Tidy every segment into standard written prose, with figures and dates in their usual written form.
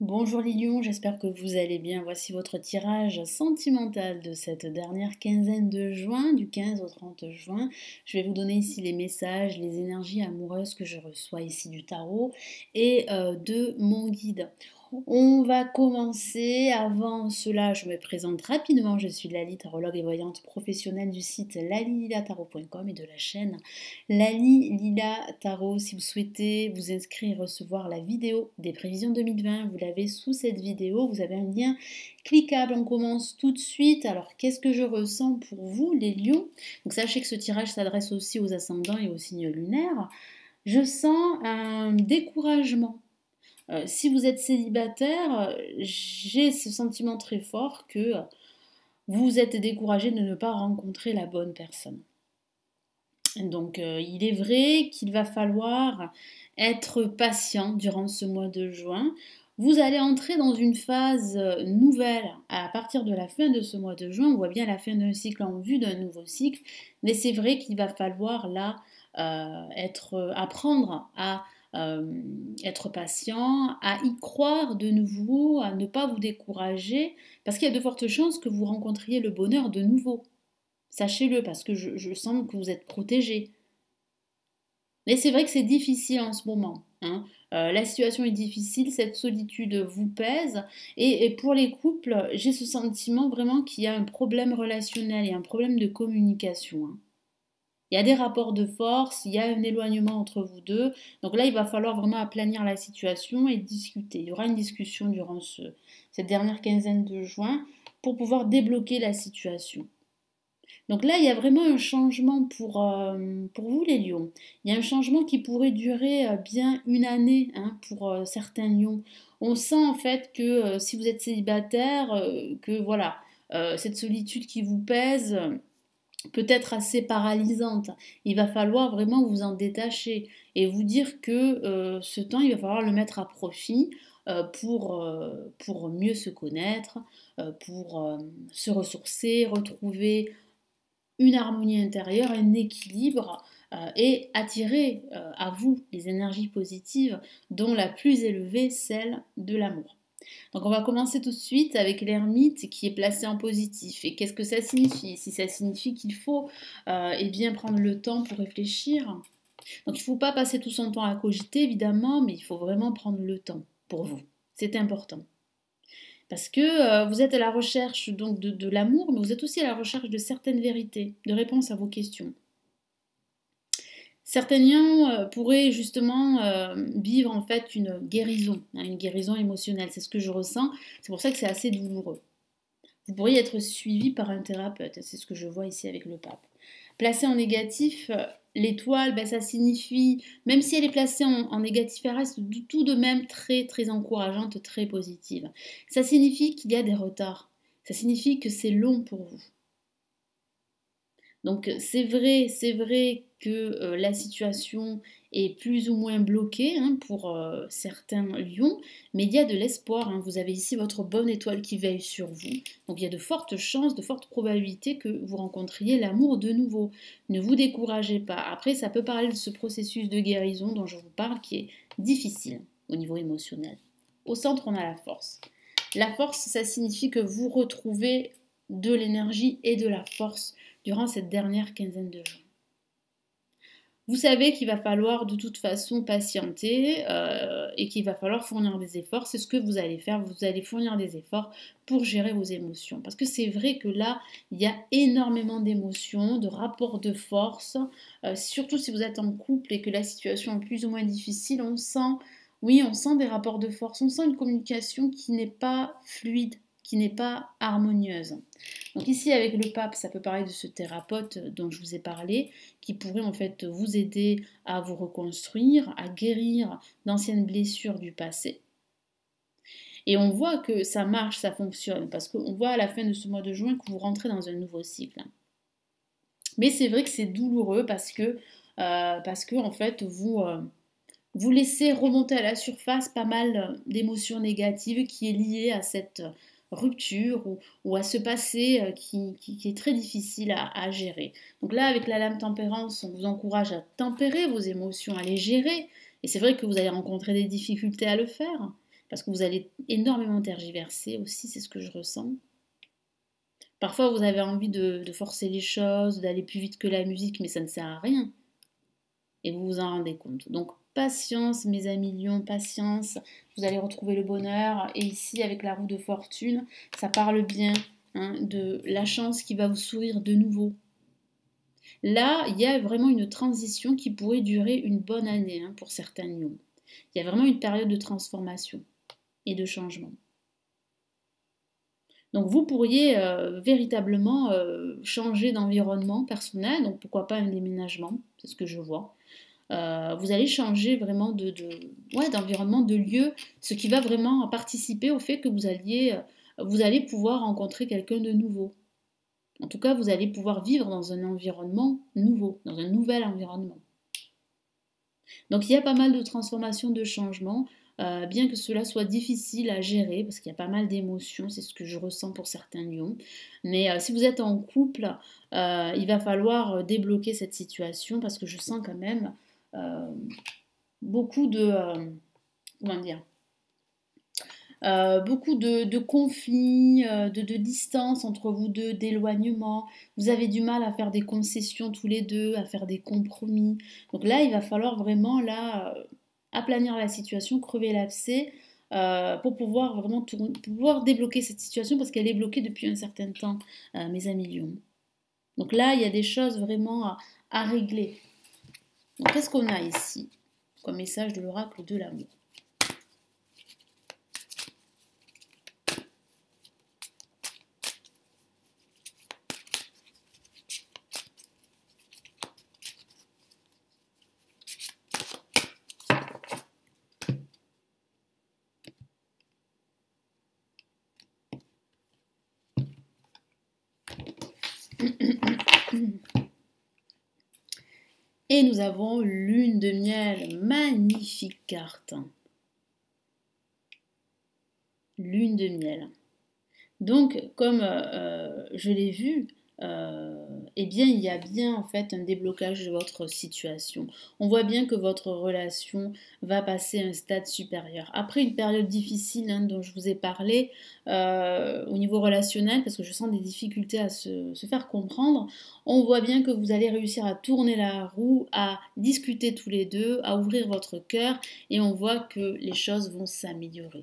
Bonjour les lions, j'espère que vous allez bien. Voici votre tirage sentimental de cette dernière quinzaine de juin, du 15 au 30 juin. Je vais vous donner ici les messages, les énergies amoureuses que je reçois ici du tarot et de mon guide. On va commencer. Avant cela, je me présente rapidement. Je suis Lali, tarologue et voyante professionnelle du site lalililatarot.com et de la chaîne Lali Lila Tarot. Si vous souhaitez vous inscrire et recevoir la vidéo des prévisions 2020, vous l'avez sous cette vidéo. Vous avez un lien cliquable. On commence tout de suite. Alors, qu'est-ce que je ressens pour vous, les lions? Donc, sachez que ce tirage s'adresse aussi aux ascendants et aux signes lunaires. Je sens un découragement. Si vous êtes célibataire, j'ai ce sentiment très fort que vous êtes découragé de ne pas rencontrer la bonne personne. Donc il est vrai qu'il va falloir être patient durant ce mois de juin. Vous allez entrer dans une phase nouvelle à partir de la fin de ce mois de juin. On voit bien la fin d'un cycle en vue d'un nouveau cycle. Mais c'est vrai qu'il va falloir là apprendre à être patient, à y croire de nouveau, à ne pas vous décourager, parce qu'il y a de fortes chances que vous rencontriez le bonheur de nouveau. Sachez-le, parce que je sens que vous êtes protégé. Mais c'est vrai que c'est difficile en ce moment, hein. La situation est difficile, cette solitude vous pèse. Et pour les couples, j'ai ce sentiment vraiment qu'il y a un problème relationnel et un problème de communication, hein. Il y a des rapports de force, il y a un éloignement entre vous deux. Donc là, il va falloir vraiment aplanir la situation et discuter. Il y aura une discussion durant cette dernière quinzaine de juin pour pouvoir débloquer la situation. Donc là, il y a vraiment un changement pour vous, les lions. Il y a un changement qui pourrait durer bien une année, hein, pour certains lions. On sent en fait que si vous êtes célibataire, que voilà, cette solitude qui vous pèse peut être assez paralysante. Il va falloir vraiment vous en détacher et vous dire que ce temps, il va falloir le mettre à profit pour mieux se connaître, pour se ressourcer, retrouver une harmonie intérieure, un équilibre et attirer à vous les énergies positives, dont la plus élevée, celle de l'amour. Donc on va commencer tout de suite avec l'ermite qui est placé en positif. Et qu'est-ce que ça signifie? Si ça signifie qu'il faut eh bien prendre le temps pour réfléchir. Donc il ne faut pas passer tout son temps à cogiter évidemment, mais il faut vraiment prendre le temps pour vous. C'est important. Parce que vous êtes à la recherche donc de l'amour, mais vous êtes aussi à la recherche de certaines vérités, de réponses à vos questions. Certains liens pourraient justement vivre en fait une guérison émotionnelle, c'est ce que je ressens, c'est pour ça que c'est assez douloureux. Vous pourriez être suivi par un thérapeute, c'est ce que je vois ici avec le pape. Placé en négatif, l'étoile, ben, ça signifie, même si elle est placée en négatif, elle reste tout de même très très encourageante, très positive. Ça signifie qu'il y a des retards, ça signifie que c'est long pour vous. Donc c'est vrai que la situation est plus ou moins bloquée, hein, pour certains lions, mais il y a de l'espoir, hein. Vous avez ici votre bonne étoile qui veille sur vous. Donc il y a de fortes chances, de fortes probabilités que vous rencontriez l'amour de nouveau. Ne vous découragez pas. Après, ça peut parler de ce processus de guérison dont je vous parle qui est difficile au niveau émotionnel. Au centre, on a la force. La force, ça signifie que vous retrouvez de l'énergie et de la force durant cette dernière quinzaine de jours. Vous savez qu'il va falloir de toute façon patienter et qu'il va falloir fournir des efforts. C'est ce que vous allez faire. Vous allez fournir des efforts pour gérer vos émotions. Parce que c'est vrai que là, il y a énormément d'émotions, de rapports de force. Surtout si vous êtes en couple et que la situation est plus ou moins difficile, on sent, oui, on sent des rapports de force. On sent une communication qui n'est pas fluide, qui n'est pas harmonieuse. Donc ici avec le pape, ça peut parler de ce thérapeute dont je vous ai parlé, qui pourrait en fait vous aider à vous reconstruire, à guérir d'anciennes blessures du passé. Et on voit que ça marche, ça fonctionne, parce qu'on voit à la fin de ce mois de juin que vous rentrez dans un nouveau cycle. Mais c'est vrai que c'est douloureux parce que en fait vous laissez remonter à la surface pas mal d'émotions négatives qui est liée à cette rupture ou à ce passé qui est très difficile à gérer. Donc là, avec la lame tempérance, on vous encourage à tempérer vos émotions, à les gérer. Et c'est vrai que vous allez rencontrer des difficultés à le faire. parce que vous allez énormément tergiverser aussi, c'est ce que je ressens. Parfois, vous avez envie de forcer les choses, d'aller plus vite que la musique, mais ça ne sert à rien. Et vous vous en rendez compte. Donc, patience, mes amis lions, patience. Vous allez retrouver le bonheur. Et ici, avec la roue de fortune, ça parle bien de la chance qui va vous sourire de nouveau. Là, il y a vraiment une transition qui pourrait durer une bonne année pour certains lions. Il y a vraiment une période de transformation et de changement. Donc vous pourriez véritablement changer d'environnement personnel, donc pourquoi pas un déménagement, c'est ce que je vois. Vous allez changer vraiment d'environnement, de lieu, ce qui va vraiment participer au fait que vous allez pouvoir rencontrer quelqu'un de nouveau. En tout cas, vous allez pouvoir vivre dans un environnement nouveau, dans un nouvel environnement. Donc il y a pas mal de transformations, de changements, bien que cela soit difficile à gérer, parce qu'il y a pas mal d'émotions, c'est ce que je ressens pour certains lions. Mais si vous êtes en couple, il va falloir débloquer cette situation, parce que je sens quand même beaucoup de... comment dire beaucoup de conflits, de distance entre vous deux, d'éloignement. Vous avez du mal à faire des concessions tous les deux, à faire des compromis. Donc là, il va falloir vraiment aplanir la situation, crever l'abcès pour pouvoir vraiment pouvoir débloquer cette situation parce qu'elle est bloquée depuis un certain temps, mes amis lions. Donc là, il y a des choses vraiment à régler. Donc qu'est-ce qu'on a ici comme message de l'oracle de l'amour? Et nous avons lune de miel, magnifique carte. Lune de miel. Donc, comme je l'ai vu, eh bien, il y a bien en fait un déblocage de votre situation. On voit bien que votre relation va passer à un stade supérieur. Après une période difficile dont je vous ai parlé au niveau relationnel, parce que je sens des difficultés à se faire comprendre, on voit bien que vous allez réussir à tourner la roue, à discuter tous les deux, à ouvrir votre cœur, et on voit que les choses vont s'améliorer.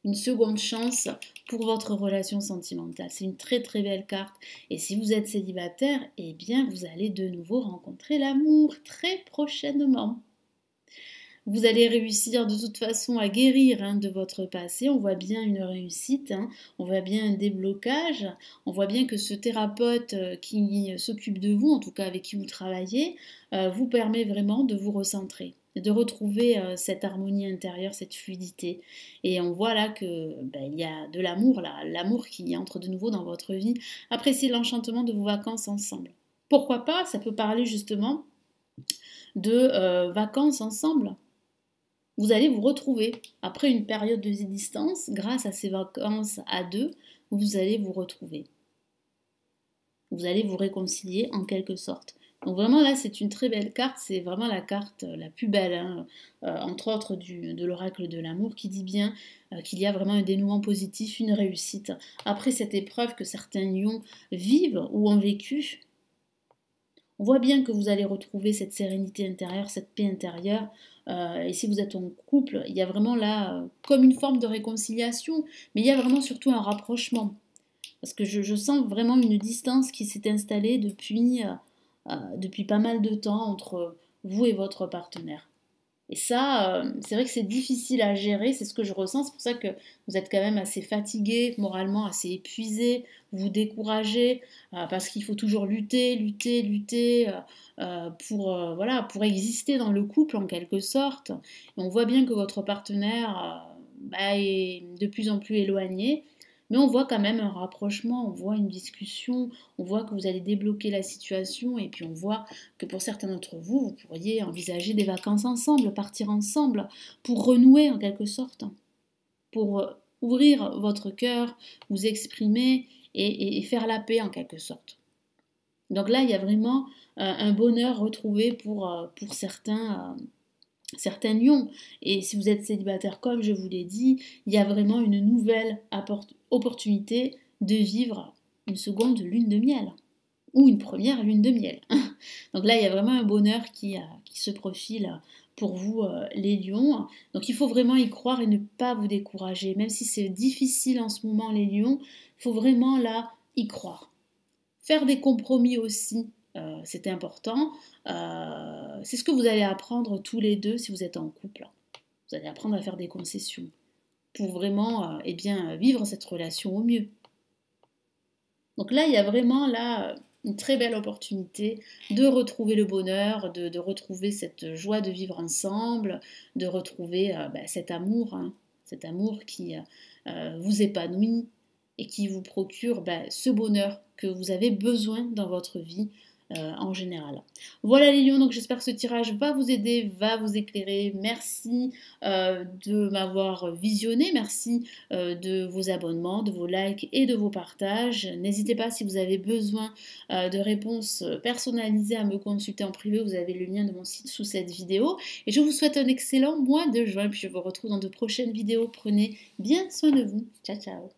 Une seconde chance pour votre relation sentimentale. C'est une très très belle carte. Et si vous êtes célibataire, eh bien vous allez de nouveau rencontrer l'amour très prochainement. Vous allez réussir de toute façon à guérir de votre passé. On voit bien une réussite, on voit bien un déblocage. On voit bien que ce thérapeute qui s'occupe de vous, en tout cas avec qui vous travaillez, vous permet vraiment de vous recentrer, de retrouver cette harmonie intérieure, cette fluidité. Et on voit là que il y a de l'amour, là, l'amour qui entre de nouveau dans votre vie. Appréciez l'enchantement de vos vacances ensemble. Pourquoi pas? Ça peut parler justement de vacances ensemble. Vous allez vous retrouver après une période de distance, grâce à ces vacances à deux, vous allez vous retrouver. Vous allez vous réconcilier en quelque sorte. Donc vraiment là c'est une très belle carte, c'est vraiment la carte la plus belle, entre autres de l'oracle de l'amour qui dit bien qu'il y a vraiment un dénouement positif, une réussite. Après cette épreuve que certains lions vivent ou ont vécu, on voit bien que vous allez retrouver cette sérénité intérieure, cette paix intérieure. Et si vous êtes en couple, il y a vraiment là comme une forme de réconciliation, mais il y a vraiment surtout un rapprochement. Parce que je sens vraiment une distance qui s'est installée depuis pas mal de temps entre vous et votre partenaire. Et ça, c'est vrai que c'est difficile à gérer, c'est ce que je ressens. C'est pour ça que vous êtes quand même assez fatigué, moralement assez épuisé, vous vous découragez, parce qu'il faut toujours lutter pour exister dans le couple en quelque sorte. Et on voit bien que votre partenaire est de plus en plus éloigné. Mais on voit quand même un rapprochement, on voit une discussion, on voit que vous allez débloquer la situation et puis on voit que pour certains d'entre vous, vous pourriez envisager des vacances ensemble, partir ensemble pour renouer en quelque sorte, pour ouvrir votre cœur, vous exprimer et faire la paix en quelque sorte. Donc là, il y a vraiment un bonheur retrouvé pour certains certains lions. Et si vous êtes célibataire, comme je vous l'ai dit, il y a vraiment une nouvelle opportunité de vivre une seconde lune de miel ou une première lune de miel. Donc là, il y a vraiment un bonheur qui se profile pour vous, les lions. Donc il faut vraiment y croire et ne pas vous décourager. Même si c'est difficile en ce moment, les lions, il faut vraiment là y croire. Faire des compromis aussi, c'est important. C'est ce que vous allez apprendre tous les deux si vous êtes en couple. Vous allez apprendre à faire des concessions pour vraiment eh bien, vivre cette relation au mieux. Donc là, il y a vraiment là une très belle opportunité de retrouver le bonheur, de retrouver cette joie de vivre ensemble, de retrouver cet amour qui vous épanouit et qui vous procure ce bonheur que vous avez besoin dans votre vie en général. Voilà les lions, donc j'espère que ce tirage va vous aider, va vous éclairer. Merci de m'avoir visionné, merci de vos abonnements, de vos likes et de vos partages. N'hésitez pas si vous avez besoin de réponses personnalisées à me consulter en privé, vous avez le lien de mon site sous cette vidéo. Et je vous souhaite un excellent mois de juin, puis je vous retrouve dans de prochaines vidéos. Prenez bien soin de vous. Ciao ciao.